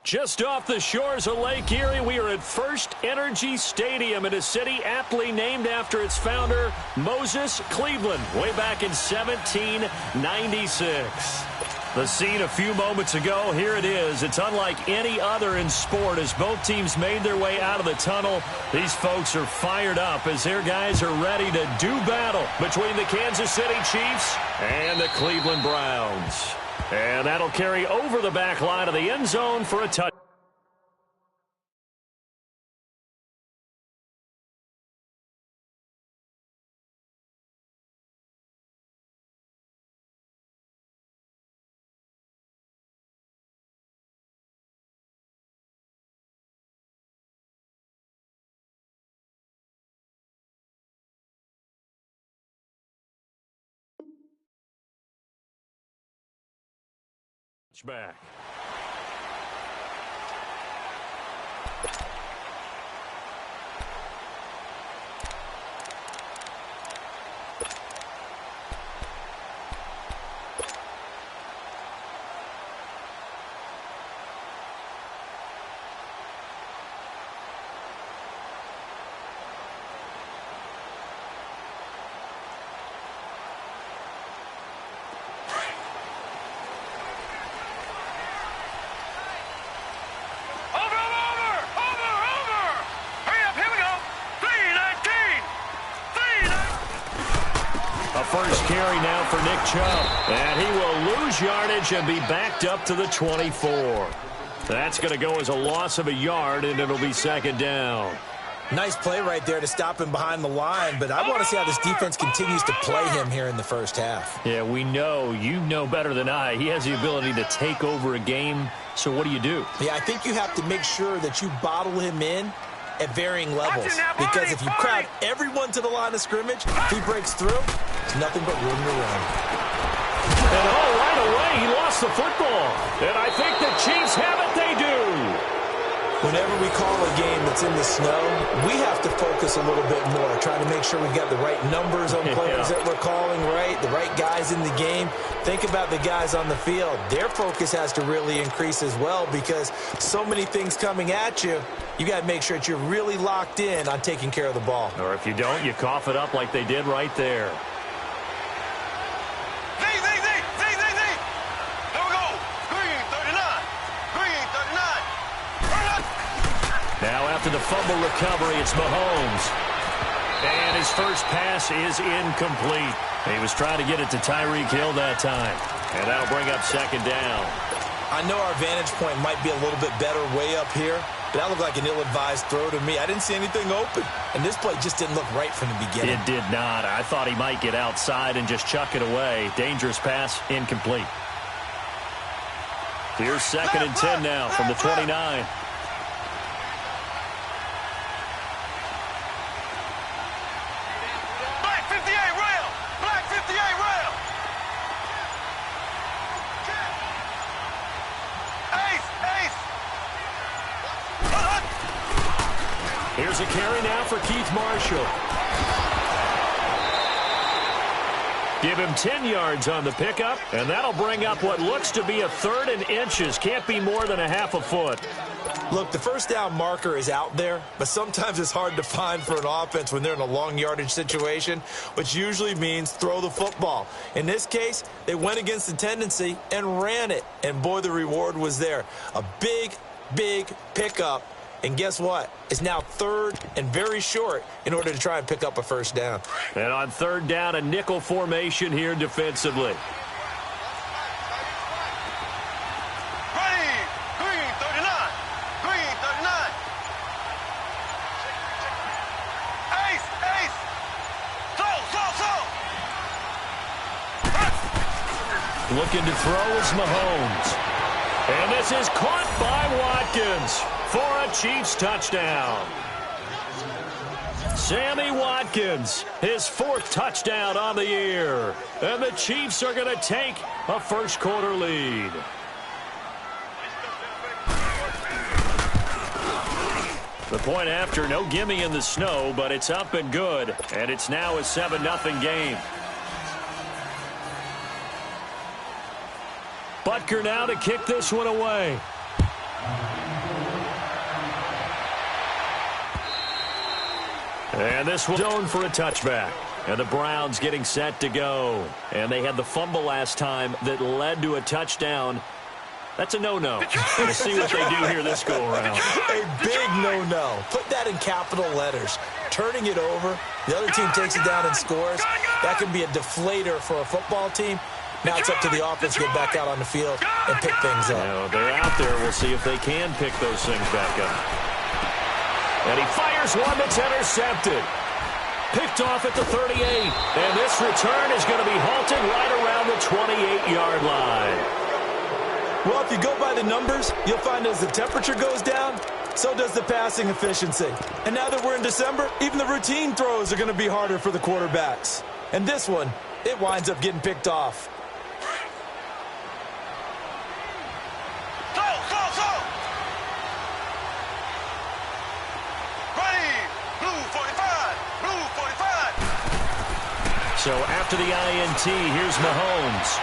Just off the shores of Lake Erie, we are at First Energy Stadium in a city aptly named after its founder, Moses Cleveland, way back in 1796. The scene a few moments ago, here it is. It's unlike any other in sport as both teams made their way out of the tunnel. These folks are fired up as their guys are ready to do battle between the Kansas City Chiefs and the Cleveland Browns. And that'll carry over the back line of the end zone for a touchdown. Back. First carry now for Nick Chubb. And he will lose yardage and be backed up to the 24. That's going to go as a loss of a yard, and it'll be second down. Nice play right there to stop him behind the line, but I want to see how this defense continues to play him here in the first half. Yeah, we know. You know better than I. He has the ability to take over a game, so what do you do? Yeah, I think you have to make sure that you bottle him in at varying levels, because if you crowd everyone to the line of scrimmage, if he breaks through, it's nothing but room to run. And right away, he lost the football. And I think the Chiefs have it. They do. Whenever we call a game that's in the snow, we have to focus a little bit more, trying to make sure we've got the right numbers on players that we're calling, the right guys in the game. Think about the guys on the field. Their focus has to really increase as well, because so many things coming at you, you got to make sure that you're really locked in on taking care of the ball. Or if you don't, you cough it up like they did right there. Now after the fumble recovery, it's Mahomes. And his first pass is incomplete. He was trying to get it to Tyreek Hill that time. And that'll bring up second down. I know our vantage point might be a little bit better way up here, but that looked like an ill-advised throw to me. I didn't see anything open. And this play just didn't look right from the beginning. It did not. I thought he might get outside and just chuck it away. Dangerous pass, incomplete. Here's second and 10 now from the 29. Here's a carry now for Keith Marshall. Give him 10 yards on the pickup, and that'll bring up what looks to be a third and inches. Can't be more than a half a foot. Look, the first down marker is out there, but sometimes it's hard to find for an offense when they're in a long yardage situation, which usually means throw the football. In this case, they went against the tendency and ran it, and boy, the reward was there. A big, big pickup. And guess what? It's now third and very short in order to try and pick up a first down. And on third down, a nickel formation here defensively. Green 39. Green 39. Ace. Slow. Looking to throw is Mahomes. And this is caught by Watkins for a Chiefs touchdown. Sammy Watkins, his fourth touchdown on the year. And the Chiefs are going to take a first quarter lead. The point after, no gimme in the snow, but it's up and good. And it's now a 7-0 game. Butker now to kick this one away. And this was zone for a touchback. And the Browns getting set to go. And they had the fumble last time that led to a touchdown. That's a no-no. We'll see what they do here this go-around. A big no-no. Put that in capital letters. Turning it over, the other team takes it down and scores. That can be a deflator for a football team. Now it's up to the offense to get back out on the field and pick things up. Now, they're out there. We'll see if they can pick those things back up. And he fires one that's intercepted. Picked off at the 38. And this return is going to be halted right around the 28-yard line. Well, if you go by the numbers, you'll find as the temperature goes down, so does the passing efficiency. And now that we're in December, even the routine throws are going to be harder for the quarterbacks. And this one, it winds up getting picked off. So after the INT, here's Mahomes.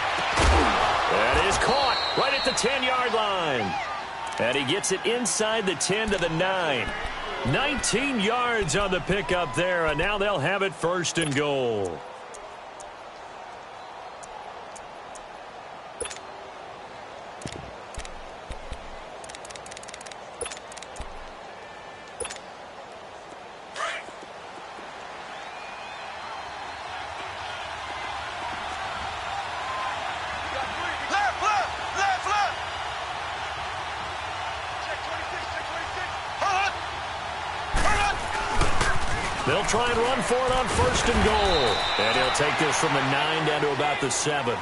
That is caught right at the 10-yard line. And he gets it inside the 10 to the 9. 19 yards on the pickup there, and now they'll have it 1st and goal. They'll try and run for it on 1st and goal. And he'll take this from the 9 down to about the 7.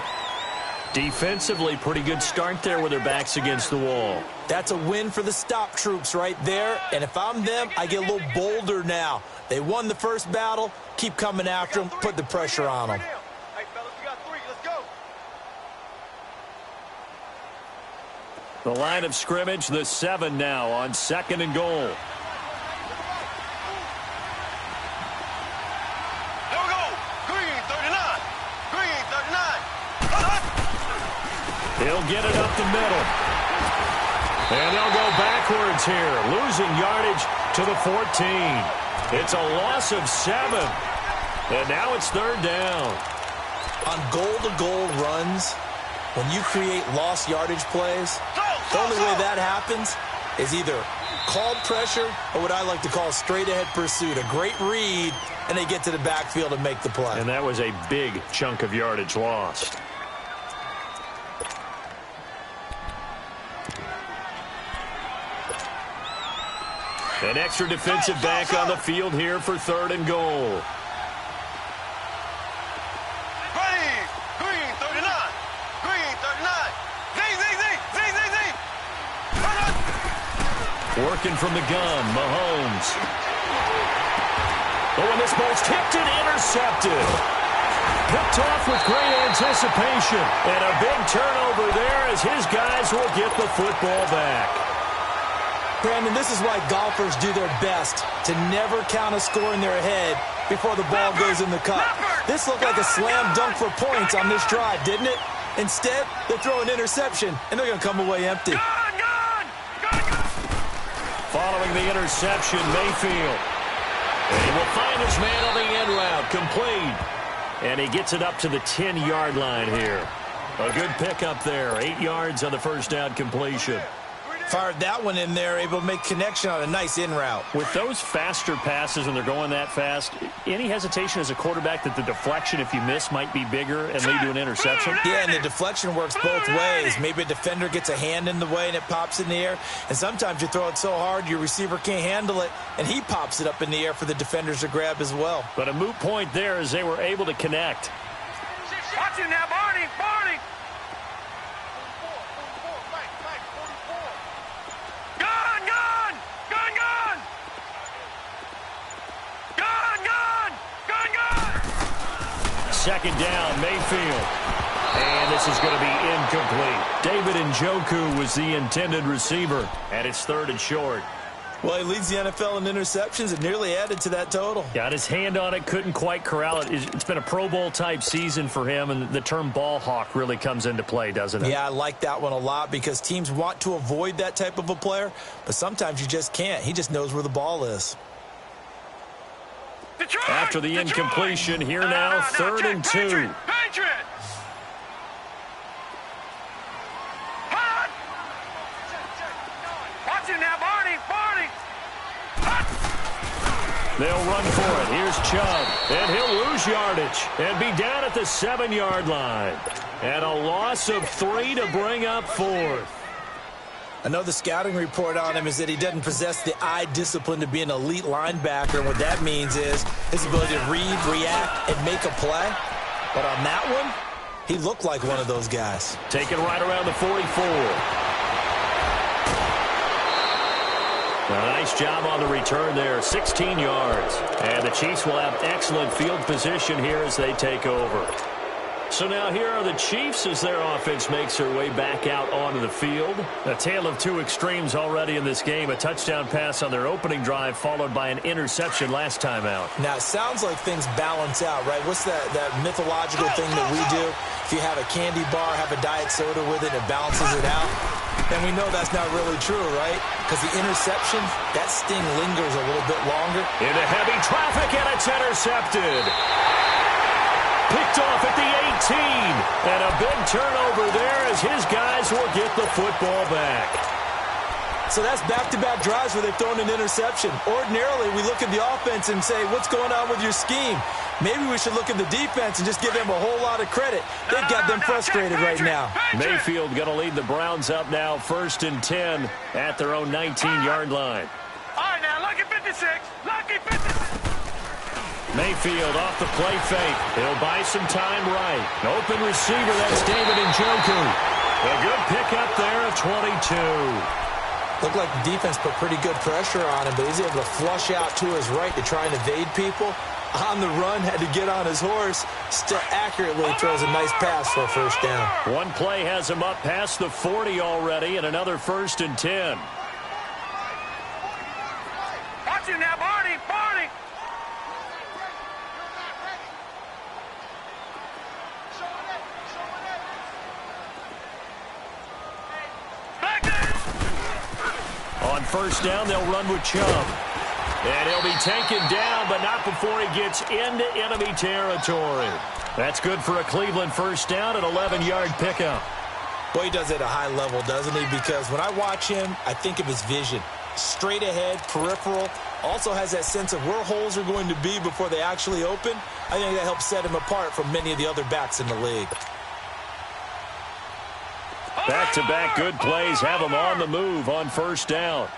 Defensively, pretty good start there with their backs against the wall. That's a win for the stop troops right there. And if I'm them, I get a little bolder now. They won the first battle. Keep coming after them. Put the pressure on them. Hey, fellas, we got 3. Let's go. The line of scrimmage, the 7 now on 2nd and goal. He'll get it up the middle. And they'll go backwards here, losing yardage to the 14. It's a loss of 7. And now it's 3rd down. On goal-to-goal runs, when you create lost yardage plays, the only way that happens is either called pressure or what I like to call straight-ahead pursuit. A great read, and they get to the backfield and make the play. And that was a big chunk of yardage lost. An extra defensive back on the field here for 3rd and goal. Ready, green 39, green 39. Z. Working from the gun, Mahomes. Oh, and this ball's tipped and intercepted. Picked off with great anticipation. And a big turnover there as his guys will get the football back. Brandon, this is why golfers do their best to never count a score in their head before the ball goes in the cup. This looked like a slam dunk for points on this drive, didn't it? Instead, they throw an interception, and they're going to come away empty. Following the interception, Mayfield. And he will find his man on the end route, complete. And he gets it up to the 10-yard line here. A good pickup there, 8 yards on the first down completion. Fired that one in there, able to make connection on a nice in route. With those faster passes when they're going that fast, any hesitation as a quarterback that the deflection, if you miss, might be bigger and lead to an interception? Yeah, and the deflection works both ways. Maybe a defender gets a hand in the way and it pops in the air. And sometimes you throw it so hard your receiver can't handle it, and he pops it up in the air for the defenders to grab as well. But a moot point there as they were able to connect. Watch it now, Barney. Second down, Mayfield. And this is going to be incomplete. David Njoku was the intended receiver, and it's 3rd and short. Well, he leads the NFL in interceptions and nearly added to that total. Got his hand on it, couldn't quite corral it. It's been a Pro Bowl-type season for him, and the term ball hawk really comes into play, doesn't it? Yeah, I like that one a lot because teams want to avoid that type of a player, but sometimes you just can't. He just knows where the ball is. After the incompletion, here now, 3rd and 2. Patriot! Watch it now, Barney! They'll run for it. Here's Chubb, and he'll lose yardage and be down at the 7-yard line. And a loss of 3 to bring up 4th. I know the scouting report on him is that he doesn't possess the eye discipline to be an elite linebacker. And what that means is his ability to read, react, and make a play. But on that one, he looked like one of those guys. Taken right around the 44. A nice job on the return there, 16 yards. And the Chiefs will have excellent field position here as they take over. So now here are the Chiefs as their offense makes their way back out onto the field. A tale of two extremes already in this game. A touchdown pass on their opening drive followed by an interception last time out. Now, it sounds like things balance out, right? What's that mythological thing that we do? If you have a candy bar, have a diet soda with it, it balances it out. And we know that's not really true, right? Because the interception, that sting lingers a little bit longer. Into heavy traffic, and it's intercepted. Picked off at the 18. And a big turnover there as his guys will get the football back. So that's back-to-back drives where they've thrown an interception. Ordinarily, we look at the offense and say, what's going on with your scheme? Maybe we should look at the defense and just give them a whole lot of credit. They've got them frustrated right now. Mayfield going to lead the Browns up now, 1st and 10 at their own 19-yard line. All right, now, lucky 56. Lucky 56. Mayfield off the play fake. He'll buy some time right. An open receiver, that's David Njoku. A good pickup there of 22. Looked like the defense put pretty good pressure on him, but he's able to flush out to his right to try and evade people. On the run, had to get on his horse. Still accurately throws a nice pass for a first down. One play has him up past the 40 already, and another 1st and 10. Watch it now, Barney. On 1st down, they'll run with Chubb. And he'll be taken down, but not before he gets into enemy territory. That's good for a Cleveland 1st down, an 11-yard pickup. Boy, he does it at a high level, doesn't he? Because when I watch him, I think of his vision. Straight ahead, peripheral. Also has that sense of where holes are going to be before they actually open. I think that helps set him apart from many of the other backs in the league. Back-to-back good plays have him on the move on 1st down.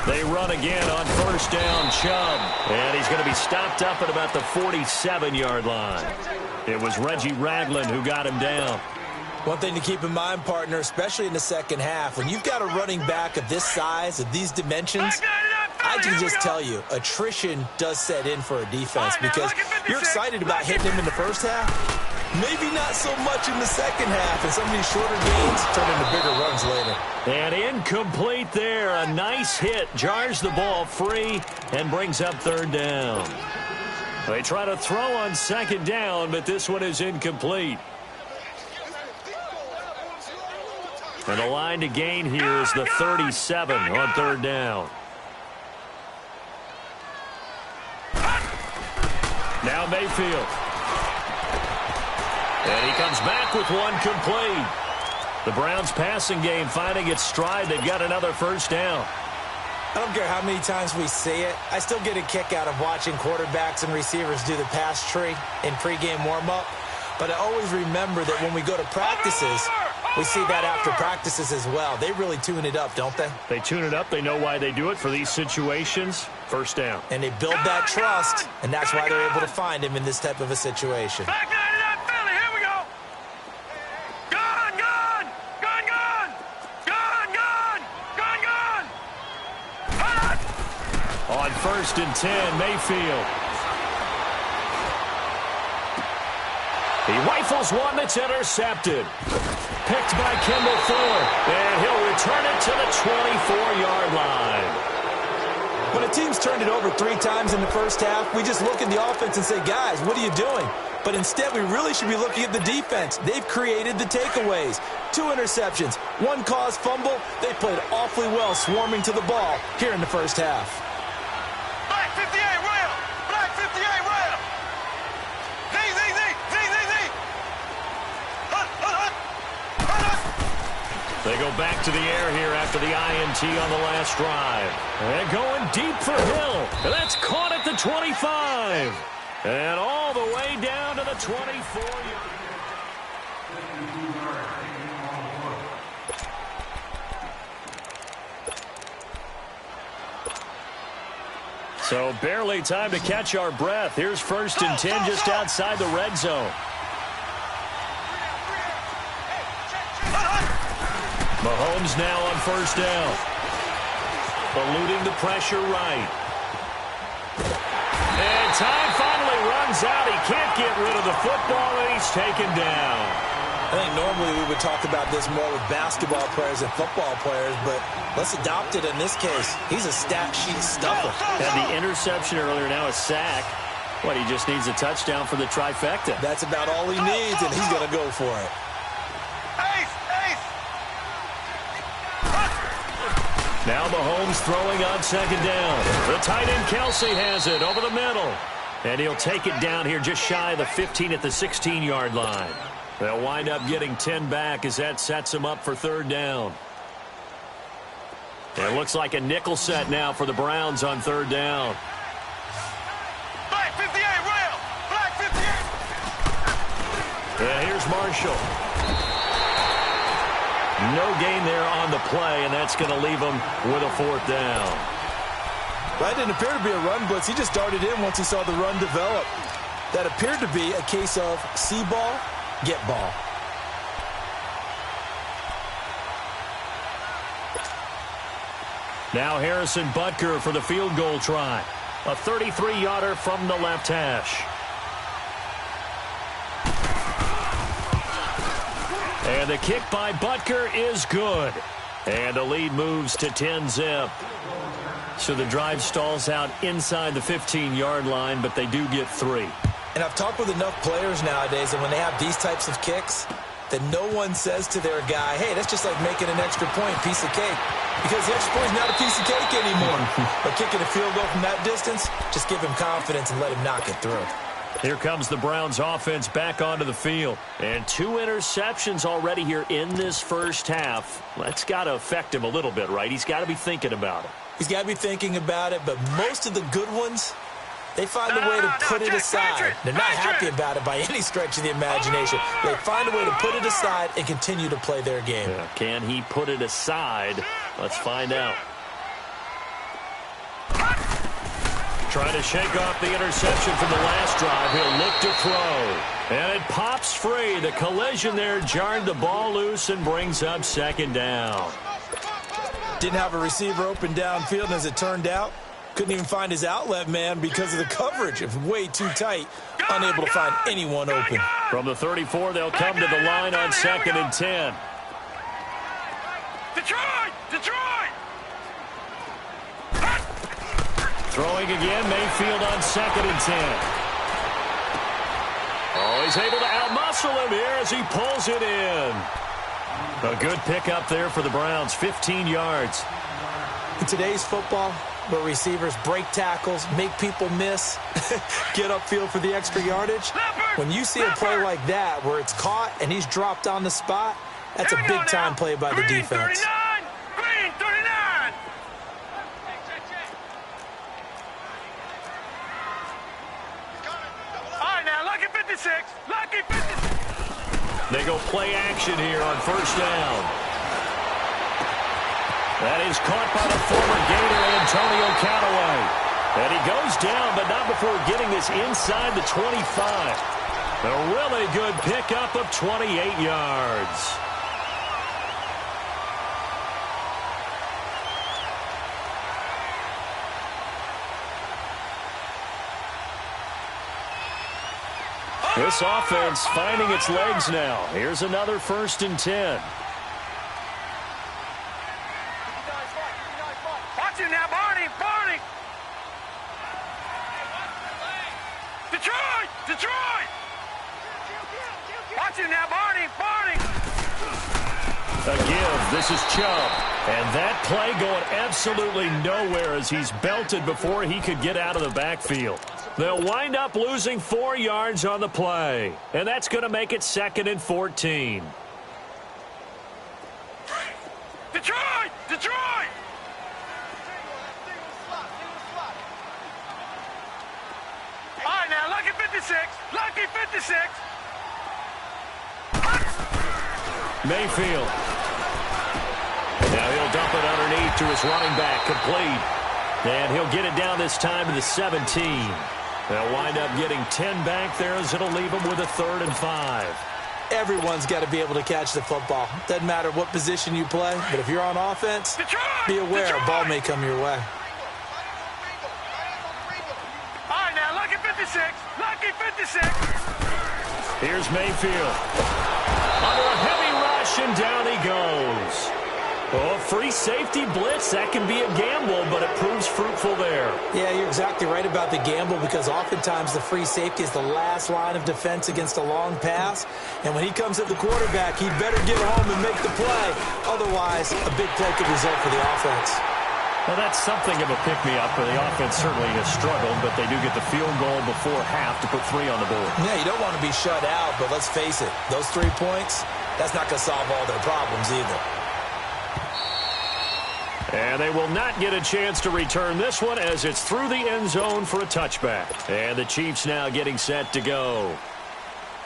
They run again on 1st down, Chubb. And he's going to be stopped up at about the 47-yard line. It was Reggie Ragland who got him down. One thing to keep in mind, partner, especially in the second half, when you've got a running back of this size, of these dimensions, I can just tell you, attrition does set in for a defense because you're excited about hitting him in the first half. Maybe not so much in the second half, and some of these shorter gains turn into bigger runs later. And incomplete there. A nice hit. Jars the ball free and brings up 3rd down. They try to throw on 2nd down, but this one is incomplete. And the line to gain here is the 37 on 3rd down. Now Mayfield. And he comes back with one complete. The Browns passing game finding its stride. They've got another 1st down. I don't care how many times we say it. I still get a kick out of watching quarterbacks and receivers do the pass tree in pregame warm-up. But I always remember that when we go to practices, we see that after practices as well. They really tune it up, don't they? They tune it up. They know why they do it for these situations. 1st down. And they build that trust, and that's why they're able to find him in this type of a situation. Back 99 Philly, here we go. Gone. On 1st and 10, Mayfield. He rifles one that's intercepted. Picked by Kendall Fuller. And he'll return it to the 24-yard line. When a team's turned it over 3 times in the first half. We just look at the offense and say, guys, what are you doing? But instead, we really should be looking at the defense. They've created the takeaways. 2 interceptions, 1 caused fumble. They played awfully well swarming to the ball here in the first half. Black 58, rail! Black 58, rail! Z, Z, Z, Z, Z, Z! Hut, hut, hut! Hut, hut! They go back to the air here after the INT on the last drive. And going deep for Hill. That's caught at the 25. And all the way down to the 24-yard. So barely time to catch our breath. Here's 1st and 10 just outside the red zone. Mahomes now on 1st down. Eluding the pressure right. And time finally runs out. He can't get rid of the football, and he's taken down. I think normally we would talk about this more with basketball players and football players, but let's adopt it in this case. He's a stat sheet stuffer. Had the interception earlier, now a sack. What, he just needs a touchdown for the trifecta. That's about all he needs, and he's going to go for it. Ace, ace! Now Mahomes throwing on 2nd down. The tight end Kelsey has it over the middle. And he'll take it down here just shy of the 15 at the 16-yard line. They'll wind up getting 10 back as that sets him up for 3rd down. It looks like a nickel set now for the Browns on 3rd down. Black 58, rail! Black 58! And here's Marshall. No gain there on the play, and that's going to leave him with a 4th down. That didn't appear to be a run blitz. He just darted in once he saw the run develop. That appeared to be a case of see ball, get ball. Now Harrison Butker for the field goal try. A 33-yarder from the left hash. And the kick by Butker is good. And the lead moves to 10-zip. So the drive stalls out inside the 15-yard line, but they do get 3. And I've talked with enough players nowadays that when they have these types of kicks, that no one says to their guy, hey, that's just like making an extra point, piece of cake. Because the extra point is not a piece of cake anymore. But kicking a field goal from that distance, just give him confidence and let him knock it through. Here comes the Browns offense back onto the field. And 2 interceptions already here in this first half. That's got to affect him a little bit, right? He's got to be thinking about it. He's got to be thinking about it, but most of the good ones, they find a way to put it aside. They're not happy about it by any stretch of the imagination. They find a way to put it aside and continue to play their game. Yeah, can he put it aside? Let's find out. Trying to shake off the interception from the last drive. He'll look to throw. And it pops free. The collision there jarred the ball loose and brings up 2nd down. Didn't have a receiver open downfield, and as it turned out, couldn't even find his outlet man because of the coverage. It was way too tight. Unable to find anyone open. From the 34, they'll come to the line on 2nd and 10. Detroit! Detroit! Throwing again, Mayfield on 2nd and 10. Oh, he's able to outmuscle him here as he pulls it in. A good pickup there for the Browns, 15 yards. In today's football, where receivers break tackles, make people miss, get upfield for the extra yardage, when you see a play like that where it's caught and he's dropped on the spot, that's a big-time play by the defense. 39! Green 39! All right, now, lucky 56. Lucky 56. They go play action here on 1st down. That is caught by the former Gator, Antonio Callaway. And he goes down, but not before getting this inside the 25. A really good pickup of 28 yards. This offense finding its legs now. Here's another 1st and 10. Watch it now, Barney! Barney! Detroit! Detroit! Watch it now, Barney! Barney! A give. This is Chubb. And that play going absolutely nowhere as he's belted before he could get out of the backfield. They'll wind up losing 4 yards on the play. And that's going to make it 2nd and 14. Detroit! Detroit! All right, now, lucky 56. Lucky 56. Mayfield. Now he'll dump it underneath to his running back, complete. And he'll get it down this time to the 17. They'll wind up getting 10 back there as it'll leave them with a 3rd and 5. Everyone's got to be able to catch the football. Doesn't matter what position you play, but if you're on offense, be aware a ball may come your way. All right, now, lucky 56. Lucky 56. Here's Mayfield. Under a heavy rush, and down he goes. Oh, free safety blitz, that can be a gamble, but it proves fruitful there. Yeah, you're exactly right about the gamble because oftentimes the free safety is the last line of defense against a long pass. And when he comes at the quarterback, he'd better get home and make the play. Otherwise, a big play could result for the offense. Well, that's something of a pick-me-up, but the offense certainly has struggled, but they do get the field goal before half to put 3 on the board. Yeah, you don't want to be shut out, but let's face it, those 3 points, that's not going to solve all their problems either. And they will not get a chance to return this one as it's through the end zone for a touchback. And the Chiefs now getting set to go.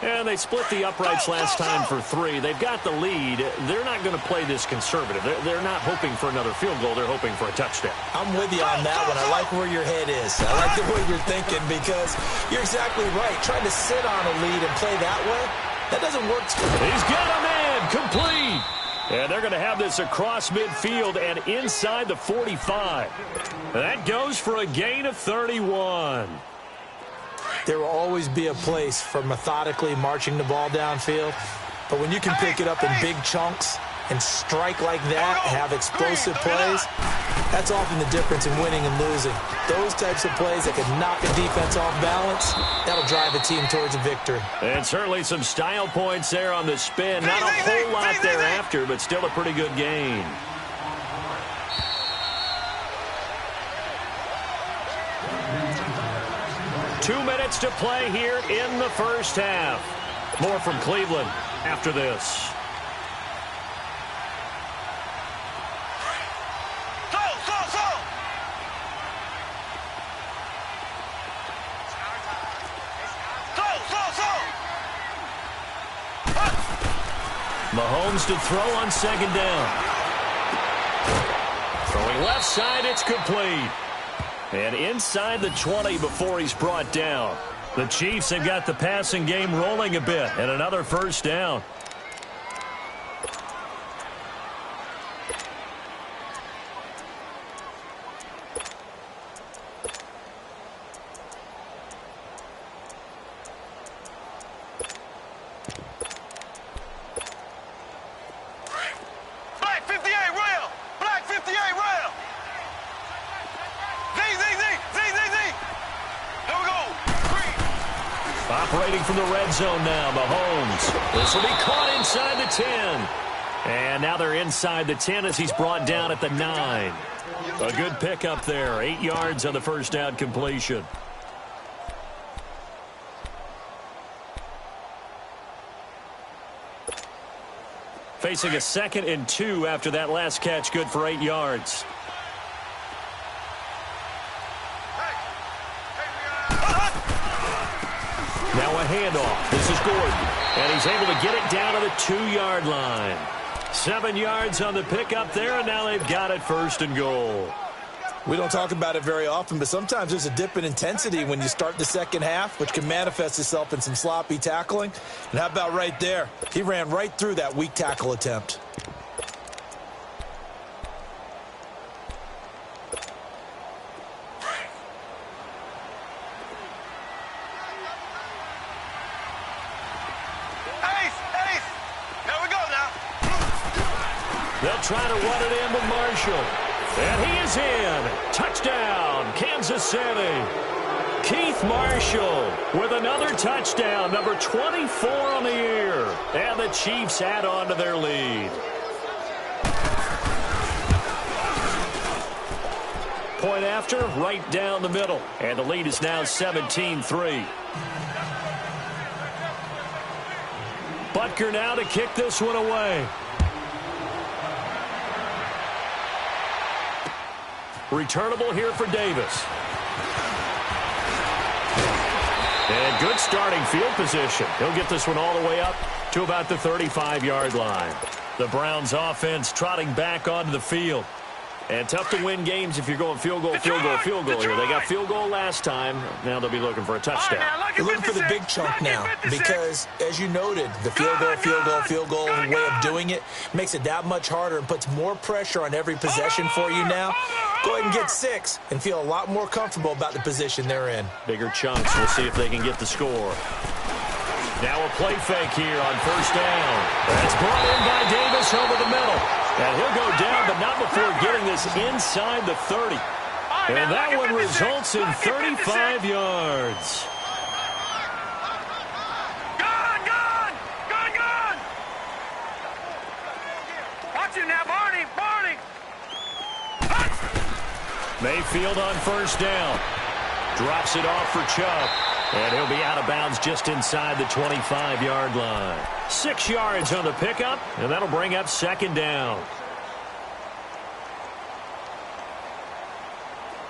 And they split the uprights last time for 3. They've got the lead. They're not going to play this conservative. They're not hoping for another field goal. They're hoping for a touchdown. I'm with you on that one. I like where your head is. I like the way you're thinking because you're exactly right. Trying to sit on a lead and play that way, that doesn't work. He's got a man complete. And they're going to have this across midfield and inside the 45. That goes for a gain of 31. There will always be a place for methodically marching the ball downfield. But when you can pick it up in big chunks and strike like that and have explosive plays, that's often the difference in winning and losing. Those types of plays that can knock a defense off balance, that'll drive a team towards a victory. And certainly some style points there on the spin. Not a whole lot thereafter, but still a pretty good gain. Two minutes to play here in the first half. More from Cleveland after this. Mahomes to throw on 2nd down. Throwing left side, it's complete. And inside the 20 before he's brought down. The Chiefs have got the passing game rolling a bit, and another first down. Operating from the red zone now, Mahomes. This will be caught inside the 10. And now they're inside the 10 as he's brought down at the 9. A good pickup there. 8 yards on the first down completion. Facing a 2nd and 2 after that last catch, good for 8 yards. Now a handoff. This is Gordon. And he's able to get it down to the 2-yard line. 7 yards on the pickup there, and now they've got it 1st and goal. We don't talk about it very often, but sometimes there's a dip in intensity when you start the second half, which can manifest itself in some sloppy tackling. And how about right there? He ran right through that weak tackle attempt. They'll try to run it in with Marshall. And he is in. Touchdown, Kansas City. Keith Marshall with another touchdown, number 24 on the year. And the Chiefs add on to their lead. Point after, right down the middle. And the lead is now 17-3. Butker now to kick this one away. Returnable here for Davis. And good starting field position. He'll get this one all the way up to about the 35-yard line. The Browns offense trotting back onto the field. And tough to win games if you're going field goal here. They got field goal last time. Now they'll be looking for a touchdown. They're looking for the big chunk now because, as you noted, the field goal way of doing it makes it that much harder and puts more pressure on every possession for you now. Go ahead and get 6 and feel a lot more comfortable about the position they're in. Bigger chunks. We'll see if they can get the score. Now a play fake here on first down. That's brought in by Davis over the middle. And he'll go down, but not before getting this inside the 30. And that one results in 35 yards. Gone! Watch him now, Barney! Mayfield on first down. Drops it off for Chubb. And he'll be out of bounds just inside the 25-yard line. 6 yards on the pickup, and that'll bring up second down.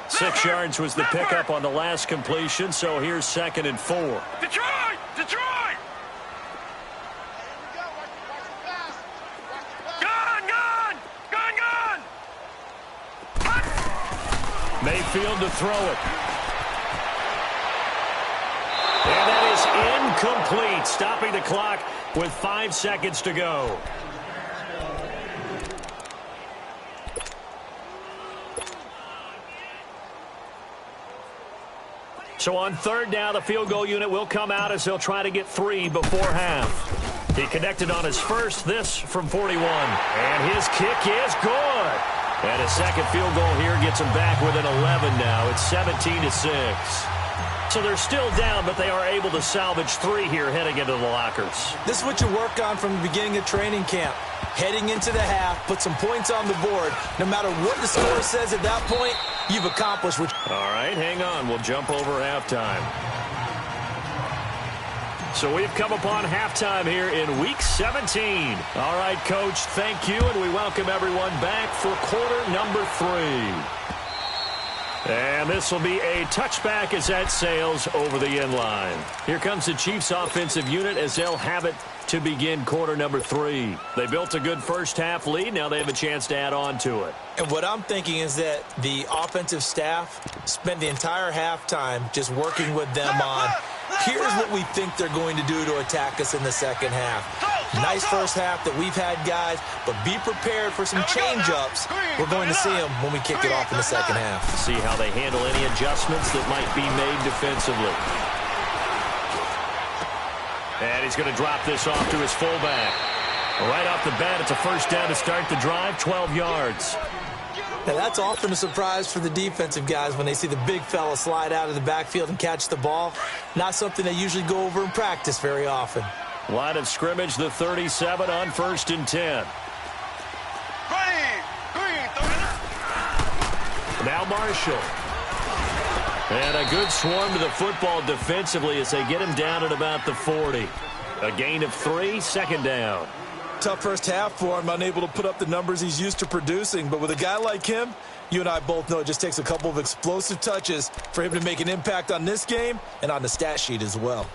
6 yards was the pickup on the last completion, so here's 2nd and 4. Detroit! Gone! Mayfield to throw it. And that is incomplete, stopping the clock with 5 seconds to go. So on third down, the field goal unit will come out as they'll try to get 3 before half. He connected on his first, this from 41. And his kick is good. And a second field goal here gets him back within 11 now. It's 17-6. So they're still down, but they are able to salvage 3 here heading into the lockers. This is what you work on from the beginning of training camp. Heading into the half, put some points on the board. No matter what the score says at that point, you've accomplished what. All right, hang on. We'll jump over halftime. So we've come upon halftime here in Week 17. All right, Coach, thank you, and we welcome everyone back for quarter number 3. And this will be a touchback as that sails over the end line. Here comes the Chiefs offensive unit as they'll have it to begin quarter number 3. They built a good first half lead. Now they have a chance to add on to it. And what I'm thinking is that the offensive staff spent the entire halftime just working with them on, here's what we think they're going to do to attack us in the second half. Nice first half that we've had, guys, but be prepared for some change-ups. We're going to see them when we kick it off in the second half. See how they handle any adjustments that might be made defensively. And he's going to drop this off to his fullback. Right off the bat, it's a first down to start the drive, 12 yards. Now, that's often a surprise for the defensive guys when they see the big fella slide out of the backfield and catch the ball. Not something they usually go over in practice very often. Line of scrimmage, the 37 on 1st and 10. Now Marshall. And a good swarm to the football defensively as they get him down at about the 40. A gain of 3, second down. Tough first half for him, unable to put up the numbers he's used to producing. But with a guy like him, you and I both know it just takes a couple of explosive touches for him to make an impact on this game and on the stat sheet as well.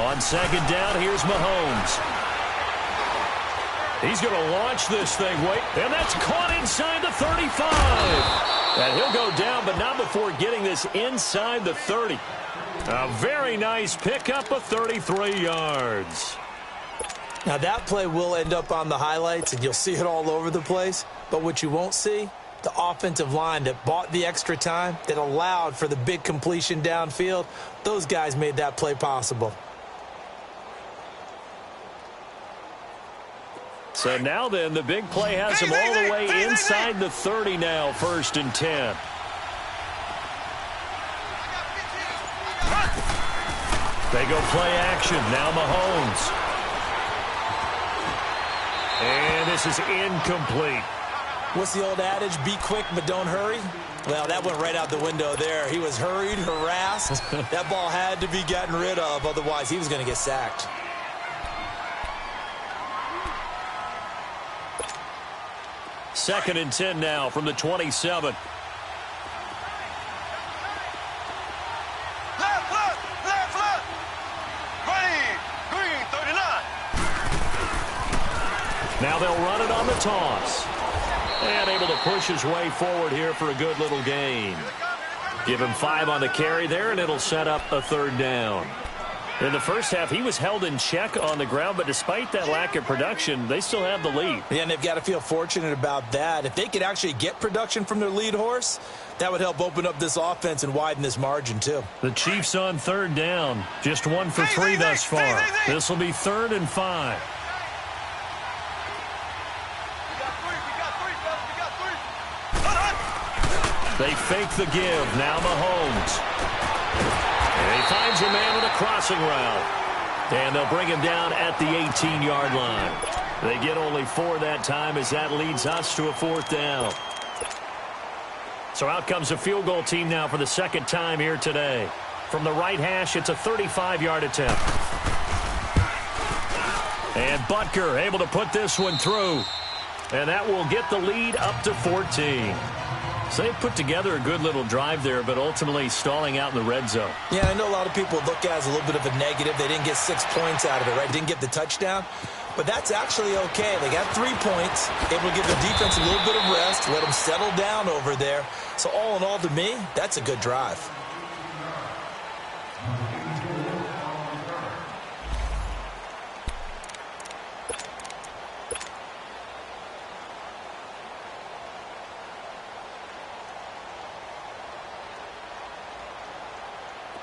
On second down, here's Mahomes. He's going to launch this thing. And that's caught inside the 35. And he'll go down, but not before getting this inside the 30. A very nice pickup of 33 yards. Now, that play will end up on the highlights, and you'll see it all over the place. But what you won't see, the offensive line that bought the extra time, that allowed for the big completion downfield, those guys made that play possible. So now then, the big play has them all the way inside the 30 now, 1st and 10. They go play action. Now Mahomes. And this is incomplete. What's the old adage? Be quick, but don't hurry. Well, that went right out the window there. He was hurried, harassed. That ball had to be gotten rid of. Otherwise, he was going to get sacked. Second and 10 now from the 27. Now they'll run it on the toss. And able to push his way forward here for a good little gain. Give him 5 on the carry there, and it'll set up a 3rd down. In the first half, he was held in check on the ground, but despite that lack of production, they still have the lead. Yeah, and they've got to feel fortunate about that. If they could actually get production from their lead horse, that would help open up this offense and widen this margin, too. The Chiefs on 3rd down. Just 1 for 3 thus far. This will be 3rd and 5. They fake the give. Now Mahomes. And he finds a man with a crossing route. And they'll bring him down at the 18-yard line. They get only 4 that time as that leads us to a 4th down. So out comes a field goal team now for the 2nd time here today. From the right hash, it's a 35-yard attempt. And Butker able to put this one through. And that will get the lead up to 14. So they put together a good little drive there, but ultimately stalling out in the red zone. Yeah, I know a lot of people look at it as a little bit of a negative. They didn't get 6 points out of it, right? Didn't get the touchdown. But that's actually okay. They got 3 points, able to give the defense a little bit of rest, let them settle down over there. So all in all, to me, that's a good drive.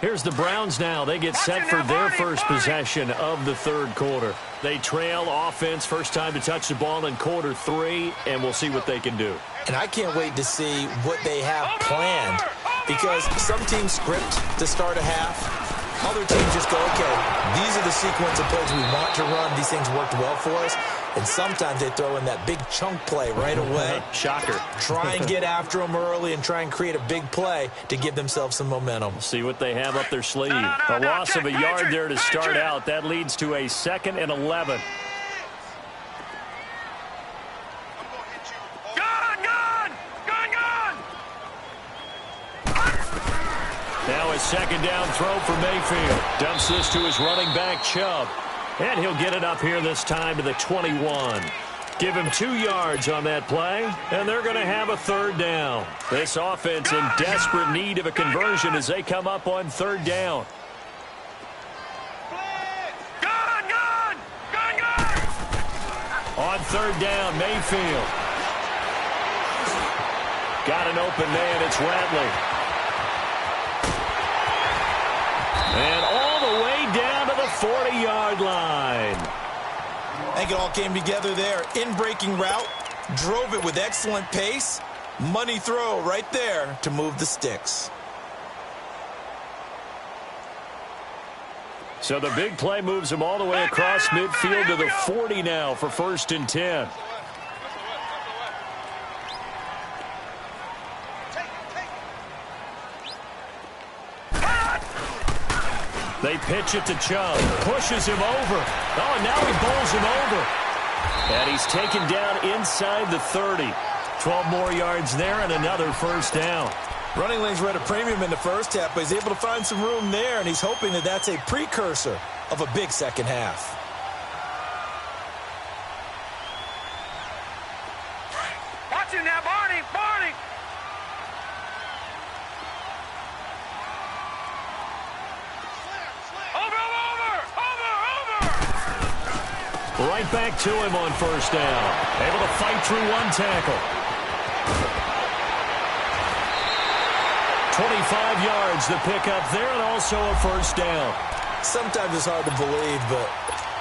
Here's the Browns now. They get set for their first possession of the 3rd quarter. They trail offense, first time to touch the ball in quarter 3, and we'll see what they can do. And I can't wait to see what they have planned, because some teams script to start a half. Other teams just go, okay, these are the sequence of plays we want to run. These things worked well for us. And sometimes they throw in that big chunk play right away. Shocker. Try and get after them early and try and create a big play to give themselves some momentum. See what they have up their sleeve. A loss of a yard there to start out. That leads to a 2nd and 11. Now a 2nd down throw for Mayfield. Dumps this to his running back, Chubb. And he'll get it up here this time to the 21. Give him 2 yards on that play, and they're going to have a 3rd down. This offense in desperate need of a conversion as they come up on 3rd down. On 3rd down, Mayfield. Got an open man, it's Ratley. And all the way down to the 40-yard line. I think it all came together there. In-breaking route, drove it with excellent pace. Money throw right there to move the sticks. So the big play moves them all the way across midfield to the 40 now for 1st and 10. They pitch it to Chubb. Pushes him over. Oh, now he bowls him over. And he's taken down inside the 30. 12 more yards there and another 1st down. Running lanes were at a premium in the first half, but he's able to find some room there, and he's hoping that that's a precursor of a big second half. Watch it now, Barney! Barney! Right back to him on first down. Able to fight through one tackle. 25 yards to pick up there, and also a first down. Sometimes it's hard to believe, but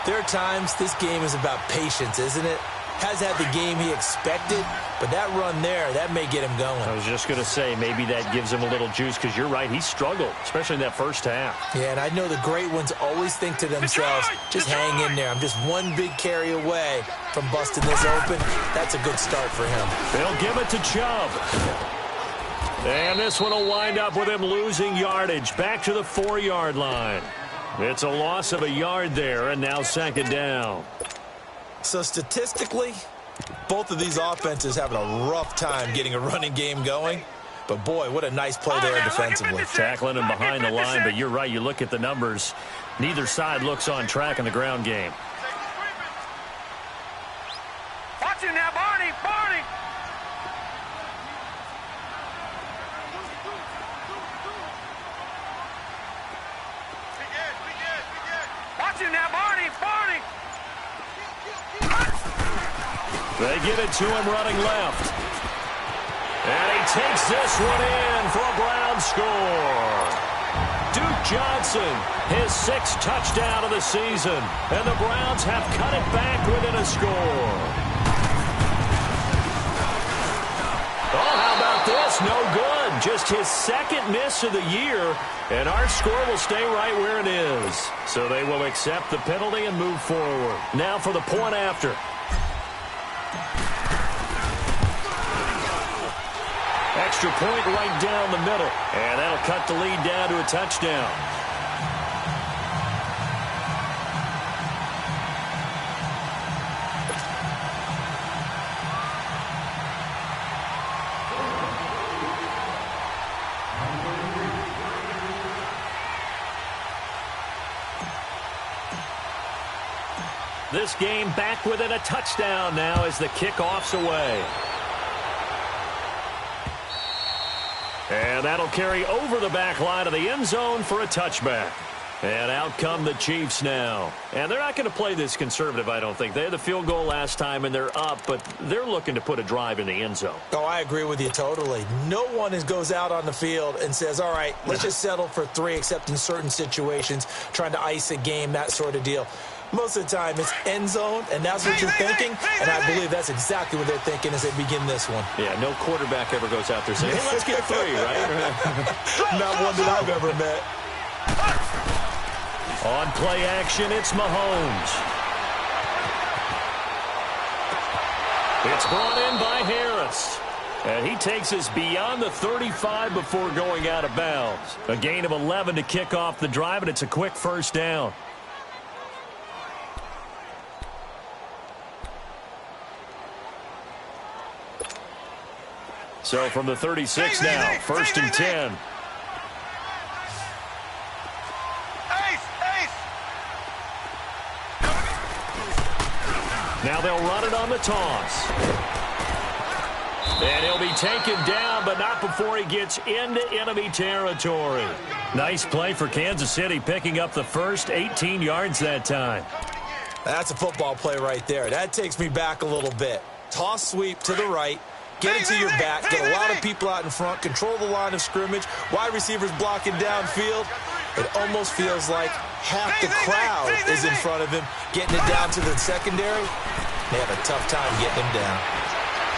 there are times this game is about patience, isn't it? Has had the game he expected, but that run there, that may get him going. I was just going to say, maybe that gives him a little juice, because you're right, he struggled, especially in that first half. Yeah, and I know the great ones always think to themselves, just hang in there. I'm just one big carry away from busting this open. That's a good start for him. They'll give it to Chubb. And this one will wind up with him losing yardage back to the 4-yard line. It's a loss of a yard there, and now second down. So statistically, both of these offenses having a rough time getting a running game going. But, boy, what a nice play there defensively. Tackling him behind the line, but you're right. You look at the numbers. Neither side looks on track in the ground game. Watch him now, Barney. Barney. Watch him now, Barney. Barney. They give it to him running left. And he takes this one in for a Brown score. Duke Johnson, his 6th touchdown of the season. And the Browns have cut it back within a score. Oh, how about this? No good. Just his 2nd miss of the year. And our score will stay right where it is. So they will accept the penalty and move forward. Now for the point after. Extra point right down the middle. And that'll cut the lead down to a touchdown. This game back within a touchdown now as the kickoff's away. And that'll carry over the back line of the end zone for a touchback. And out come the Chiefs now. And they're not going to play this conservative, I don't think. They had the field goal last time, and they're up, but they're looking to put a drive in the end zone. Oh, I agree with you totally. No one goes out on the field and says, all right, let's just settle for 3, except in certain situations, trying to ice a game, that sort of deal. Most of the time, it's end zone, and that's what you're thinking, and I believe that's exactly what they're thinking as they begin this one. Yeah, no quarterback ever goes out there saying, hey, let's get 3, right? Not one that I've ever met. On play action, it's Mahomes. It's brought in by Harris. And he takes us beyond the 35 before going out of bounds. A gain of 11 to kick off the drive, and it's a quick first down. So from the 36 now, 1st and 10. Now they'll run it on the toss. And he'll be taken down, but not before he gets into enemy territory. Nice play for Kansas City, picking up the first 18 yards that time. That's a football play right there. That takes me back a little bit. Toss sweep to the right. Get it to your back, get a lot of people out in front, control the line of scrimmage, wide receivers blocking downfield. It almost feels like half the crowd is in front of him, getting it down to the secondary. They have a tough time getting him down.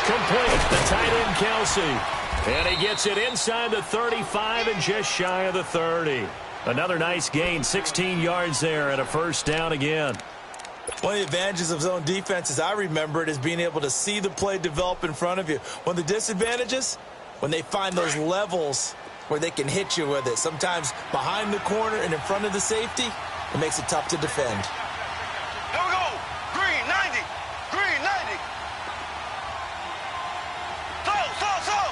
Complete, the tight end Kelsey. And he gets it inside the 35 and just shy of the 30. Another nice gain, 16 yards there and a first down again. One of the advantages of zone defense, as I remember it, is being able to see the play develop in front of you. One of the disadvantages, when they find those levels where they can hit you with it, sometimes behind the corner and in front of the safety, it makes it tough to defend. Here we go. Green 90. Green 90. So.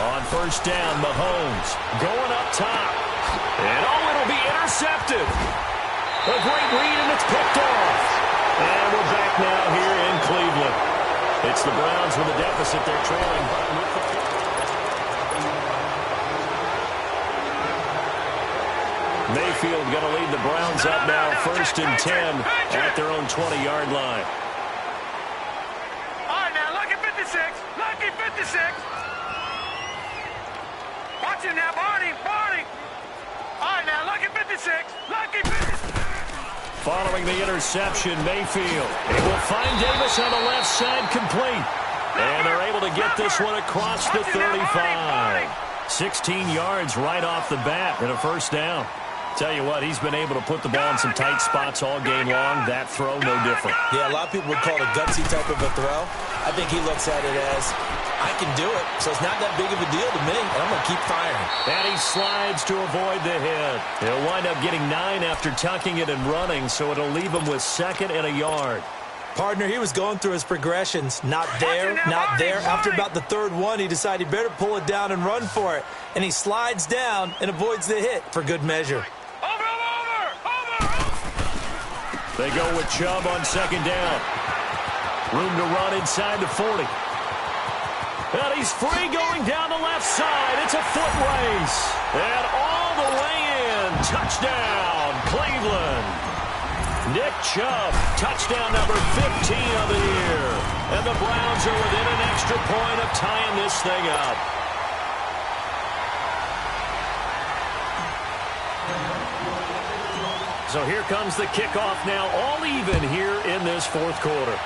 On first down, Mahomes going up top. And it'll be intercepted. A great read, and it's picked off. And we're back now here in Cleveland. It's the Browns with a deficit. They're trailing. Mayfield going to lead the Browns up now, 1st and 10 at their own 20-yard line. All right, now, lucky 56. Lucky 56. Watch it now, Barney. All right, now, lucky 56. Lucky 56. Following the interception, Mayfield. It will find Davis on the left side, complete. And they're able to get this one across the 35. 16 yards right off the bat and a 1st down. Tell you what, he's been able to put the ball in some tight spots all game long. That throw, no different. Yeah, a lot of people would call it a gutsy type of a throw. I think he looks at it as, I can do it, so it's not that big of a deal to me, and I'm going to keep firing. And he slides to avoid the hit. He'll wind up getting 9 after tucking it and running, so it'll leave him with 2nd and a yard. Partner, he was going through his progressions. Not there, not there. After about the 3rd one, he decided he better pull it down and run for it. And he slides down and avoids the hit for good measure. They go with Chubb on 2nd down. Room to run inside the 40. And he's free going down the left side. It's a foot race. And all the way in. Touchdown, Cleveland. Nick Chubb, touchdown number 15 of the year. And the Browns are within an extra point of tying this thing up. So here comes the kickoff now, all even here in this 4th quarter.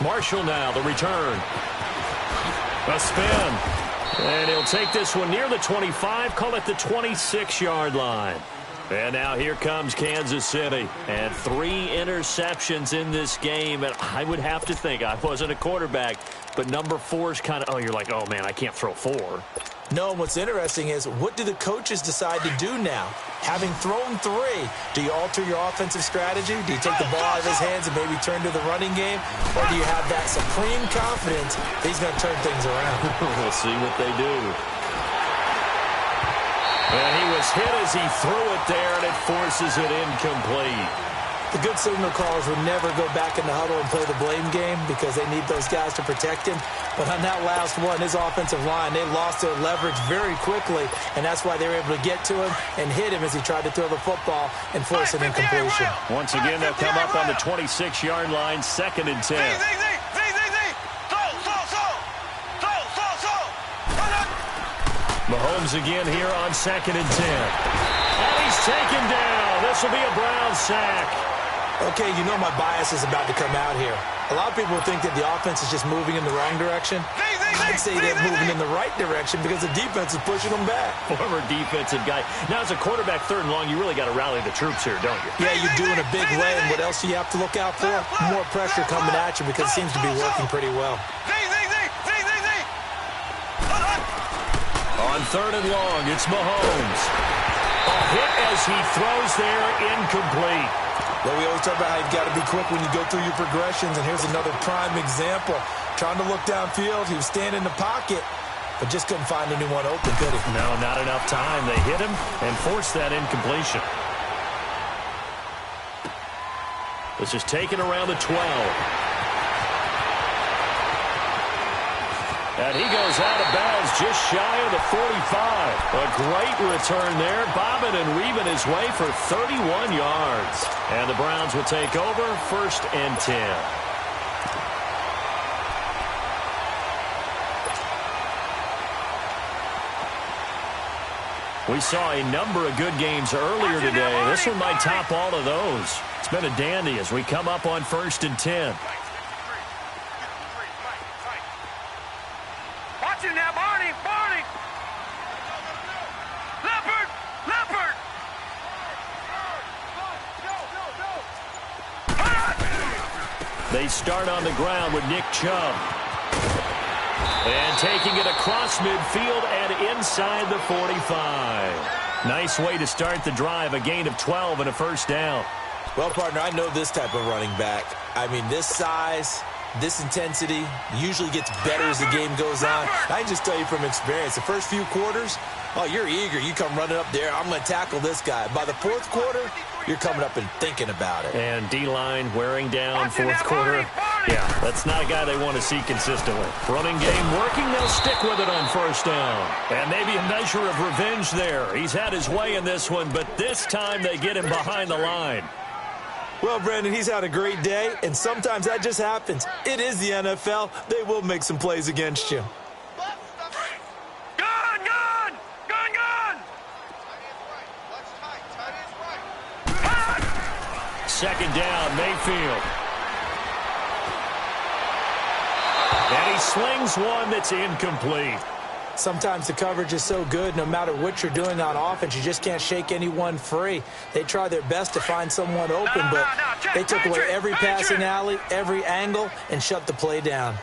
Marshall now, the return. A spin. And he'll take this one near the 25, call it the 26-yard line. And now here comes Kansas City. And 3 interceptions in this game. And I would have to think, I wasn't a quarterback, but number 4 is kind of, you're like, oh, man, I can't throw 4. No, and what's interesting is, what do the coaches decide to do now? Having thrown 3, do you alter your offensive strategy? Do you take the ball out of his hands and maybe turn to the running game? Or do you have that supreme confidence that he's going to turn things around? We'll see what they do. And he was hit as he threw it there, and it forces it incomplete. The good signal callers would never go back in the huddle and play the blame game because they need those guys to protect him. But on that last one, his offensive line, they lost their leverage very quickly, and that's why they were able to get to him and hit him as he tried to throw the football and force an incompletion. Once again, they'll come up on the 26-yard line, 2nd and 10. Mahomes again here on 2nd and 10. And he's taken down. This will be a Brown sack. Okay, you know my bias is about to come out here. A lot of people think that the offense is just moving in the wrong direction. I'd say they're moving in the right direction because the defense is pushing them back. Former defensive guy. Now, as a quarterback, 3rd and long, you really got to rally the troops here, don't you? Yeah, you're doing a big lay, and what else do you have to look out for? More pressure coming at you because it seems to be working pretty well. On 3rd and long, it's Mahomes. A hit as he throws there, incomplete. Well, we always talk about how you've got to be quick when you go through your progressions, and here's another prime example. Trying to look downfield, he was standing in the pocket, but just couldn't find anyone open, could he? No, not enough time. They hit him and forced that incompletion. This is taken around the 12. And he goes out of bounds just shy of the 45. A great return there, bobbing and weaving his way for 31 yards. And the Browns will take over, 1st and 10. We saw a number of good games earlier today. This one might top all of those. It's been a dandy as we come up on 1st and 10. Now, Barney! Leopard! They start on the ground with Nick Chubb. And taking it across midfield and inside the 45. Nice way to start the drive, a gain of 12 and a 1st down. Well, partner, I know this type of running back. I mean, this size, This intensity usually gets better as the game goes on. I can just tell you from experience, the first few quarters, oh, you're eager. You come running up there, I'm going to tackle this guy. By the fourth quarter, you're coming up and thinking about it. And D-line wearing down fourth quarter. Yeah, that's not a guy they want to see consistently. Running game working, they'll stick with it on first down. And maybe a measure of revenge there. He's had his way in this one, but this time they get him behind the line. Well, Brandon, he's had a great day, and sometimes that just happens. It is the NFL. They will make some plays against you. Second down, Mayfield. And he slings one that's incomplete. Sometimes the coverage is so good, no matter what you're doing on offense, you just can't shake anyone free. They try their best to find someone open, but they took away every passing alley, every angle, and shut the play down.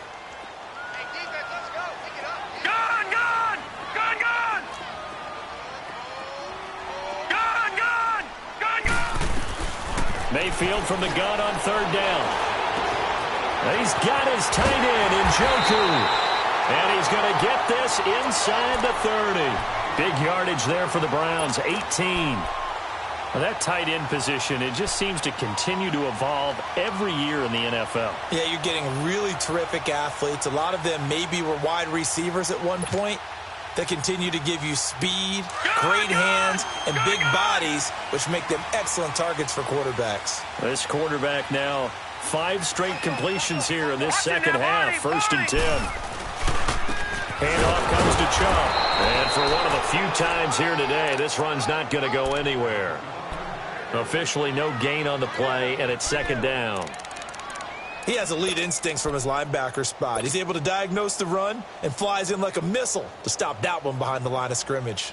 Mayfield from the gun on third down. He's got his tight end in Njoku. And he's going to get this inside the 30. Big yardage there for the Browns, 18. Well, that tight end position, it just seems to continue to evolve every year in the NFL. Yeah, you're getting really terrific athletes. A lot of them maybe were wide receivers at one point. They continue to give you speed, great hands, and big bodies, which make them excellent targets for quarterbacks. This quarterback now, 5 straight completions here in this second half. First and 10. Handoff comes to Chubb. And for one of the few times here today, this run's not going to go anywhere. Officially no gain on the play, and it's second down. He has elite instincts from his linebacker spot. He's able to diagnose the run and flies in like a missile to stop that one behind the line of scrimmage.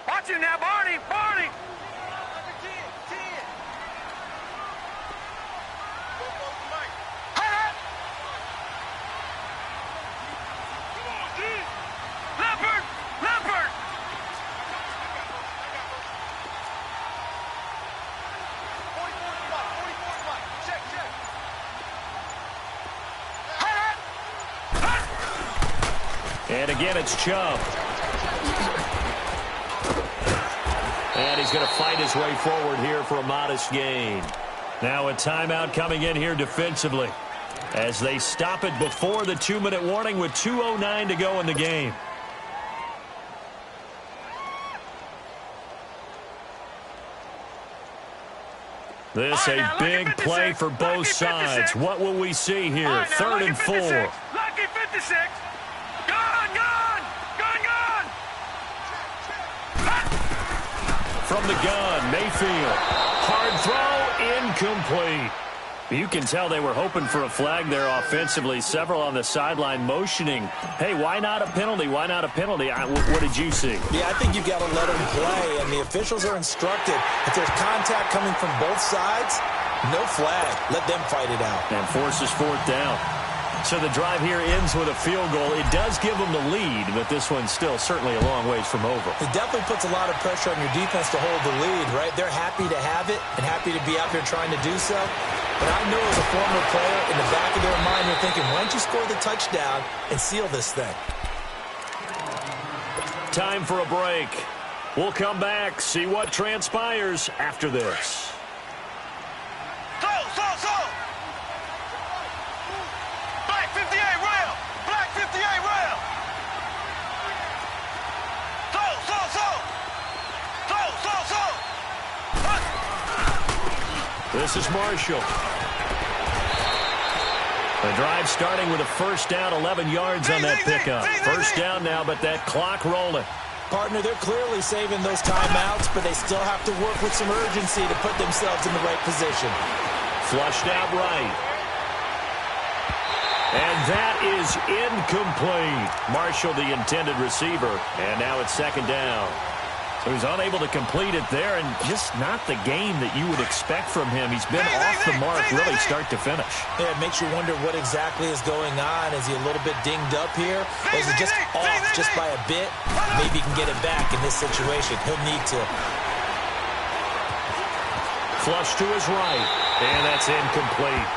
Watch him now, Barney! Barney! Leopard! Leopard! And again, it's Chubb. And he's going to fight his way forward here for a modest gain. Now a timeout coming in here defensively as they stop it before the 2-minute warning with 2:09 to go in the game. This a big play for both sides. What will we see here? Third and 4. Lucky 56. Gone, gone, gone, gone. From the gun, Mayfield. Hard throw, incomplete. You can tell they were hoping for a flag there offensively. Several on the sideline motioning. Hey, why not a penalty? Why not a penalty? What did you see? Yeah, I think you've got to let them play, and the officials are instructed. If there's contact coming from both sides, no flag. Let them fight it out. And forces fourth down. So the drive here ends with a field goal. It does give them the lead, but this one's still certainly a long ways from over. It definitely puts a lot of pressure on your defense to hold the lead, right? They're happy to have it and happy to be out there trying to do so. But I know as a former player, in the back of their mind, they're thinking, why don't you score the touchdown and seal this thing? Time for a break. We'll come back, see what transpires after this. Black 58 rail! Black 58 rail! This is Marshall. The drive starting with a first down, 11 yards on that pickup. First down now, but that clock rolling. Partner, they're clearly saving those timeouts, but they still have to work with some urgency to put themselves in the right position. Flushed out right. And that is incomplete. Marshall, the intended receiver. And now it's second down. So he's unable to complete it there, and just not the game that you would expect from him. He's been off the mark really start to finish. Yeah, it makes you wonder what exactly is going on. Is he a little bit dinged up here? Or is it just off just by a bit? Maybe he can get it back in this situation. He'll need to. Flush to his right. And that's incomplete.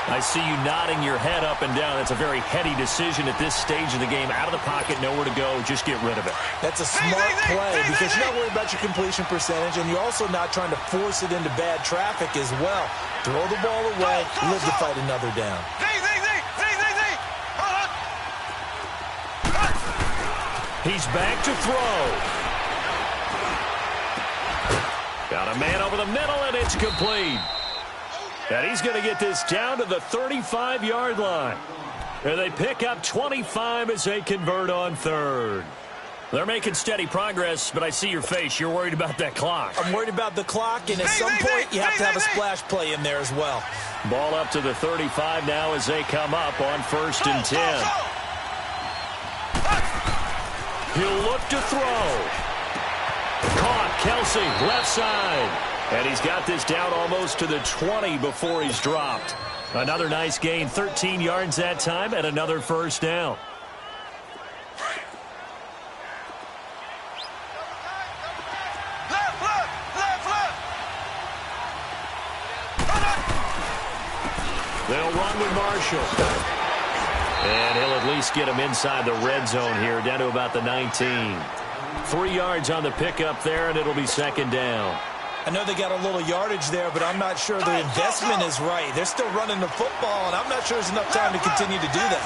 I see you nodding your head up and down. That's a very heady decision at this stage of the game. Out of the pocket, nowhere to go. Just get rid of it. That's a smart play because you're not worried about your completion percentage, and you're also not trying to force it into bad traffic as well. Throw the ball away, live to fight another down. He's back to throw. Got a man over the middle, and it's complete. And he's going to get this down to the 35-yard line. And they pick up 25 as they convert on third. They're making steady progress, but I see your face. You're worried about that clock. I'm worried about the clock, and at some point you have to have a splash play in there as well. Ball up to the 35 now as they come up on 1st and 10. He'll look to throw. Caught, Kelsey, left side. And he's got this down almost to the 20 before he's dropped. Another nice gain, 13 yards that time, and another first down. They'll run with Marshall. And he'll at least get him inside the red zone here, down to about the 19. 3 yards on the pickup there, and it'll be 2nd down. I know they got a little yardage there, but I'm not sure the investment is right. They're still running the football, and I'm not sure there's enough time to continue to do that.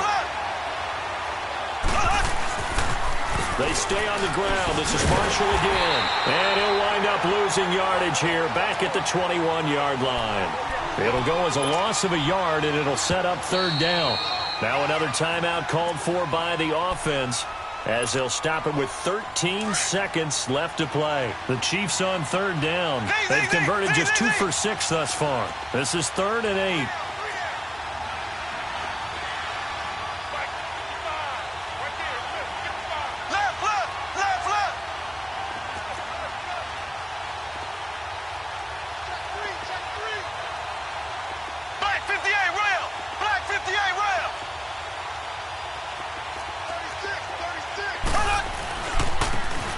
They stay on the ground. This is Marshall again. And he'll wind up losing yardage here back at the 21-yard line. It'll go as a loss of a yard, and it'll set up 3rd down. Now another timeout called for by the offense, as they'll stop it with 13 seconds left to play. The Chiefs on 3rd down. They've converted just 2 for 6 thus far. This is 3rd and 8. Black 58 rail! Black 58 rail!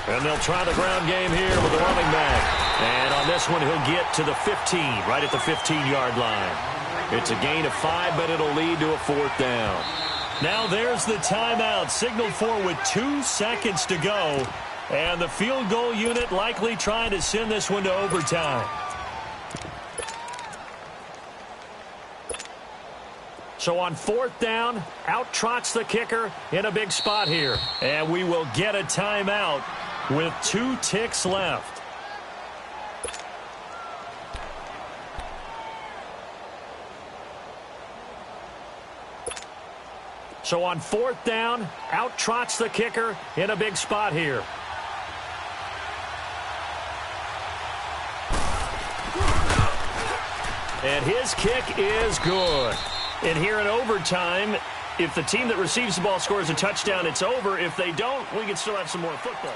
And they'll try the ground game here with the running back. And on this one, he'll get to the 15, right at the 15-yard line. It's a gain of 5, but it'll lead to a 4th down. Now there's the timeout, signaled for with 2 seconds to go. And the field goal unit likely trying to send this one to overtime. So on 4th down, out trots the kicker in a big spot here. And we will get a timeout with 2 ticks left. So on 4th down, out trots the kicker in a big spot here. And his kick is good. And here in overtime, if the team that receives the ball scores a touchdown, it's over. If they don't, we can still have some more football.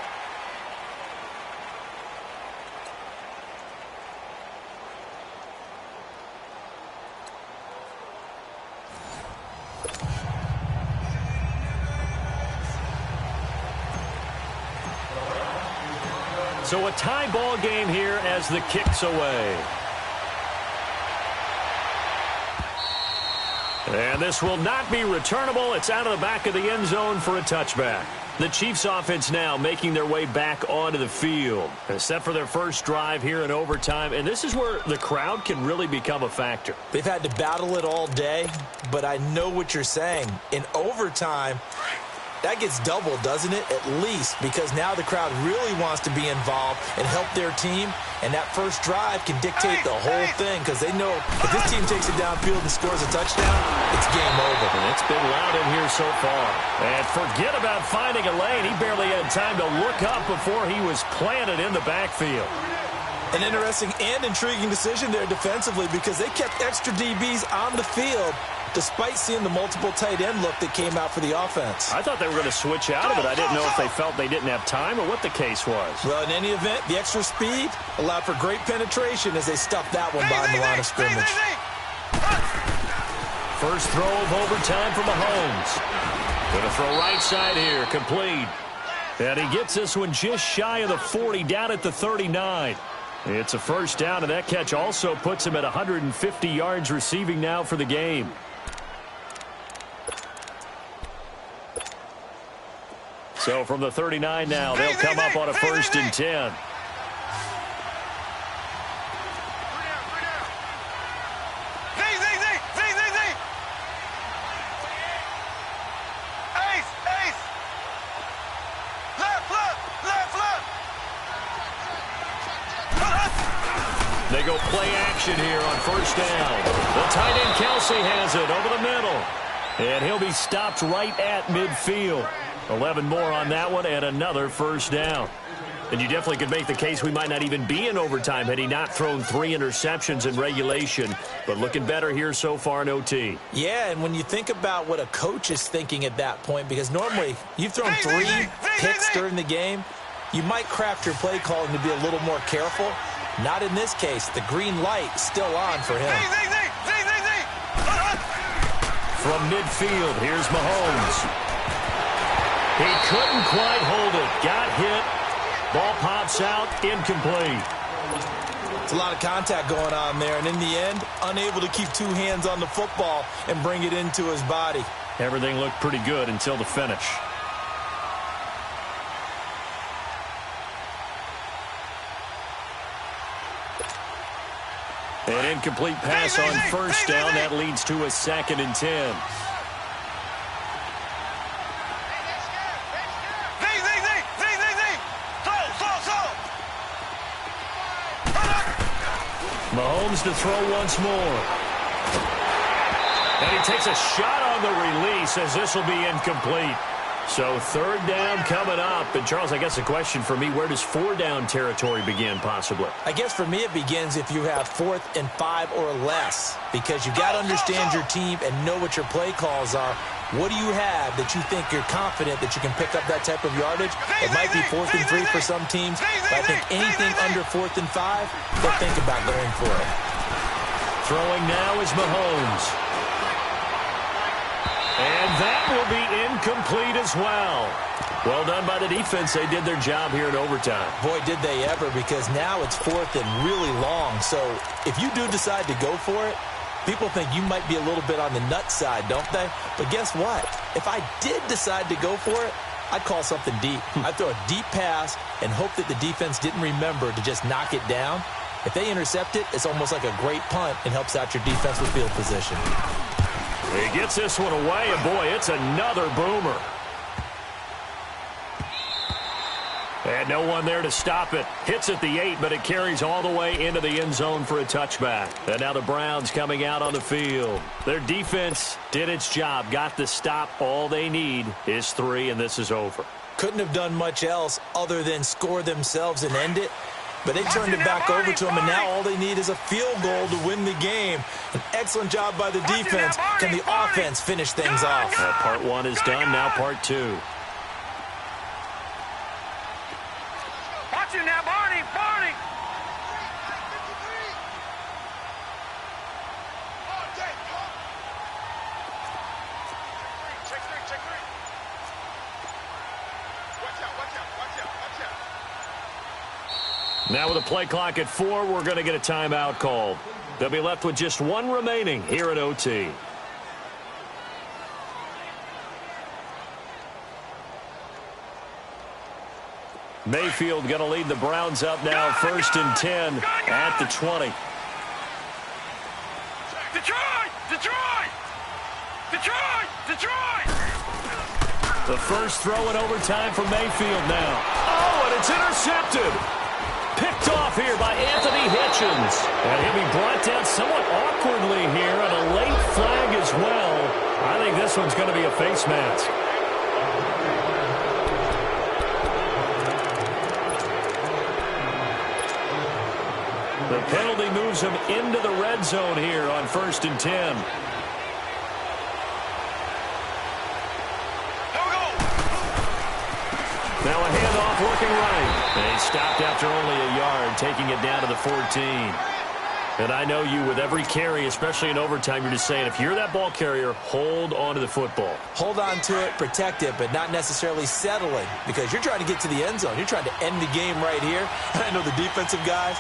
So a tie ball game here as the kick's away. And this will not be returnable. It's out of the back of the end zone for a touchback. The Chiefs offense now making their way back onto the field. Set for their first drive here in overtime. And this is where the crowd can really become a factor. They've had to battle it all day, but I know what you're saying. In overtime, that gets doubled, doesn't it? At least, because now the crowd really wants to be involved and help their team, and that first drive can dictate the whole thing because they know if this team takes it downfield and scores a touchdown, it's game over. And it's been loud in here so far. And forget about finding a lane. He barely had time to look up before he was planted in the backfield. An interesting and intriguing decision there defensively because they kept extra DBs on the field despite seeing the multiple tight end look that came out for the offense. I thought they were going to switch out of it. I didn't know if they felt they didn't have time or what the case was. Well, in any event, the extra speed allowed for great penetration as they stuffed that one behind the line of scrimmage. First throw of overtime for Mahomes. Going to throw right side here, complete. And he gets this one just shy of the 40, down at the 39. It's a first down, and that catch also puts him at 150 yards receiving now for the game. So from the 39 now, they'll come up on a 1st and 10. They go play action here on 1st down. The tight end Kelsey has it over the middle. And he'll be stopped right at midfield. 11 more on that one and another 1st down. And you definitely could make the case we might not even be in overtime had he not thrown 3 interceptions in regulation. But looking better here so far in OT. Yeah, and when you think about what a coach is thinking at that point, because normally you've thrown 3 picks during the game, you might craft your play calling to be a little more careful. Not in this case. The green light still on for him. From midfield, here's Mahomes. He couldn't quite hold it. Got hit. Ball pops out. Incomplete. It's a lot of contact going on there, and in the end, unable to keep 2 hands on the football and bring it into his body. Everything looked pretty good until the finish. An incomplete pass on 1st down. That leads to a 2nd and 10. Mahomes to throw once more. And he takes a shot on the release as this will be incomplete. So 3rd down coming up. And, Charles, I guess the question for me, where does 4-down territory begin possibly? I guess for me it begins if you have 4th and 5 or less, because you got to understand your team and know what your play calls are. What do you have that you think you're confident that you can pick up that type of yardage? It might be 4th and 3 for some teams, but I think anything under 4th and 5, they'll think about going for it. Throwing now is Mahomes. And that will be incomplete as well. Well done by the defense. They did their job here in overtime. Boy, did they ever, because now it's 4th and really long. So if you do decide to go for it, people think you might be a little bit on the nut side, don't they? But guess what? If I did decide to go for it, I'd call something deep. I'd throw a deep pass and hope that the defense didn't remember to just knock it down. If they intercept it, it's almost like a great punt and helps out your defense with field position. He gets this one away, and boy, it's another boomer. And no one there to stop it. Hits at the 8, but it carries all the way into the end zone for a touchback. And now the Browns coming out on the field. Their defense did its job, got the stop. All they need is 3, and this is over. Couldn't have done much else other than score themselves and end it. But they turned it back over to him, and now all they need is a field goal to win the game. An excellent job by the defense. Can the offense finish things off? Part 1 is done, now part 2. Watch it now, Barney, Barney. Check three. Watch out. Now with a play clock at 4, we're going to get a timeout called. They'll be left with just 1 remaining here at OT. Mayfield going to lead the Browns up now, 1st and 10 at the 20. Detroit! The first throw in overtime for Mayfield now. Oh, and it's intercepted. Picked off here by Anthony Hitchens. And he'll be brought down somewhat awkwardly here on a late flag as well. I think this one's going to be a face mask. The penalty moves him into the red zone here on 1st and 10. Now a handoff looking right. And he stopped after only a yard, taking it down to the 14. And I know you, with every carry, especially in overtime, you're just saying, if you're that ball carrier, hold on to the football. Hold on to it, protect it, but not necessarily settling, because you're trying to get to the end zone. You're trying to end the game right here. And I know the defensive guys,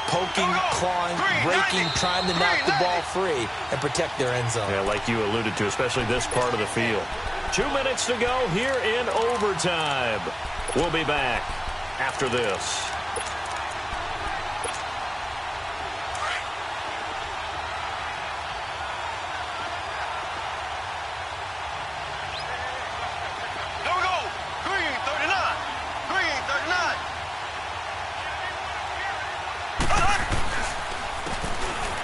poking, clawing, breaking, trying to knock the ball free and protect their end zone. Yeah, like you alluded to, especially this part of the field. 2 minutes to go here in overtime. We'll be back after this.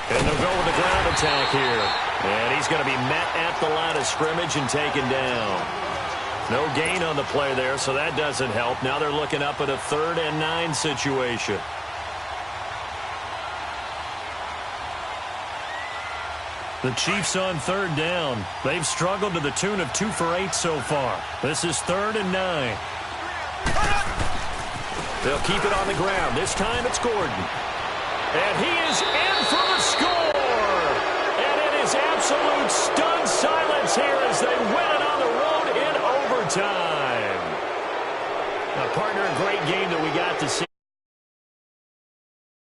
And they'll go with the ground attack here. And he's going to be met at the line of scrimmage and taken down. No gain on the play there, so that doesn't help. Now they're looking up at a 3rd and 9 situation. The Chiefs on 3rd down. They've struggled to the tune of 2 for 8 so far. This is 3rd and 9. They'll keep it on the ground. This time it's Gordon. And he is in for the score. And it is absolute stunned silence here as they win it on the road in overtime. Now, partner, a great game that we got to see.